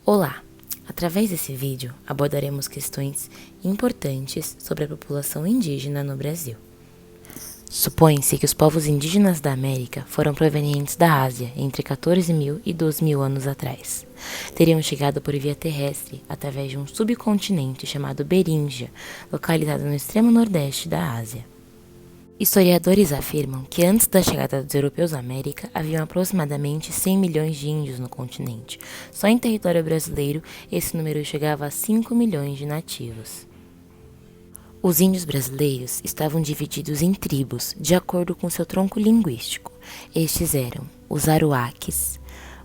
Olá! Através desse vídeo abordaremos questões importantes sobre a população indígena no Brasil. Supõe-se que os povos indígenas da América foram provenientes da Ásia entre 14.000 e 12.000 anos atrás. Teriam chegado por via terrestre através de um subcontinente chamado Beríngia, localizado no extremo nordeste da Ásia. Historiadores afirmam que antes da chegada dos europeus à América, haviam aproximadamente 100 milhões de índios no continente. Só em território brasileiro, esse número chegava a 5 milhões de nativos. Os índios brasileiros estavam divididos em tribos, de acordo com seu tronco linguístico. Estes eram os Aruaques,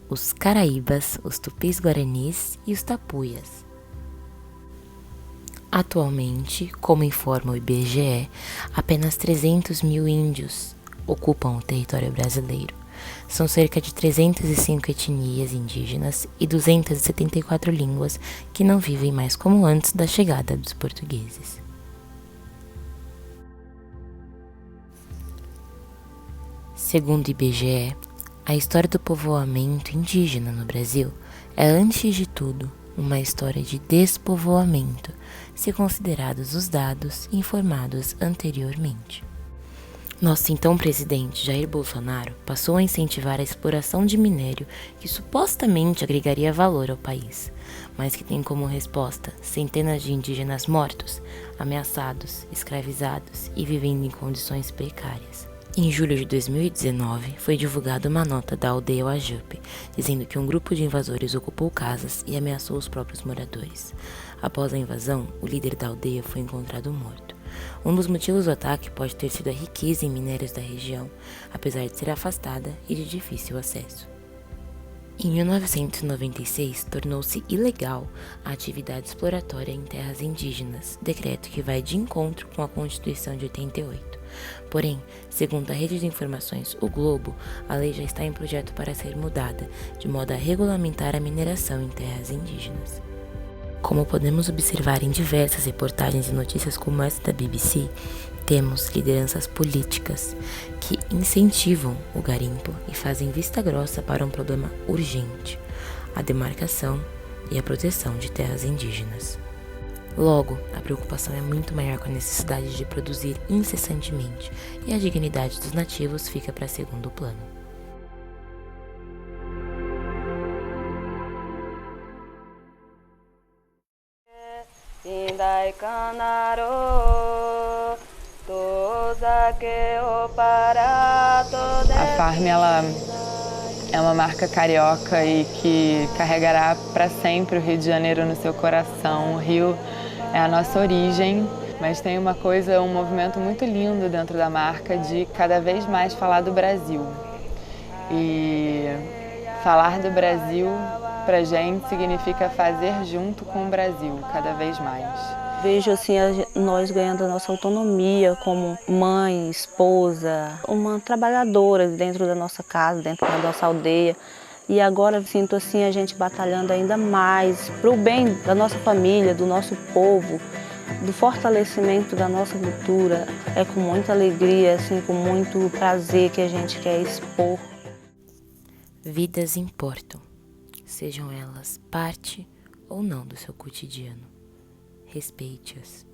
os Caraíbas, os Tupis-Guaranis e os Tapuias. Atualmente, como informa o IBGE, apenas 300.000 índios ocupam o território brasileiro. São cerca de 305 etnias indígenas e 274 línguas que não vivem mais como antes da chegada dos portugueses. Segundo o IBGE, a história do povoamento indígena no Brasil é, antes de tudo, uma história de despovoamento, se considerados os dados informados anteriormente. Nosso então presidente Jair Bolsonaro passou a incentivar a exploração de minério que supostamente agregaria valor ao país, mas que tem como resposta centenas de indígenas mortos, ameaçados, escravizados e vivendo em condições precárias. Em julho de 2019, foi divulgada uma nota da aldeia Uajupe, dizendo que um grupo de invasores ocupou casas e ameaçou os próprios moradores. Após a invasão, o líder da aldeia foi encontrado morto. Um dos motivos do ataque pode ter sido a riqueza em minérios da região, apesar de ser afastada e de difícil acesso. Em 1996, tornou-se ilegal a atividade exploratória em terras indígenas, decreto que vai de encontro com a Constituição de 88. Porém, segundo a rede de informações O Globo, a lei já está em projeto para ser mudada, de modo a regulamentar a mineração em terras indígenas. Como podemos observar em diversas reportagens e notícias como essa da BBC, temos lideranças políticas que incentivam o garimpo e fazem vista grossa para um problema urgente, a demarcação e a proteção de terras indígenas. Logo, a preocupação é muito maior com a necessidade de produzir incessantemente, e a dignidade dos nativos fica para segundo plano. A Farm, ela é uma marca carioca e que carregará para sempre o Rio de Janeiro no seu coração. O Rio é a nossa origem, mas tem um movimento muito lindo dentro da marca de cada vez mais falar do Brasil. E falar do Brasil pra gente significa fazer junto com o Brasil, cada vez mais. Vejo assim nós ganhando a nossa autonomia como mãe, esposa, uma trabalhadora dentro da nossa casa, dentro da nossa aldeia. E agora sinto assim a gente batalhando ainda mais para o bem da nossa família, do nosso povo, do fortalecimento da nossa cultura. É com muita alegria, assim, com muito prazer que a gente quer expor. Vidas importam, sejam elas parte ou não do seu cotidiano. Respeite-as.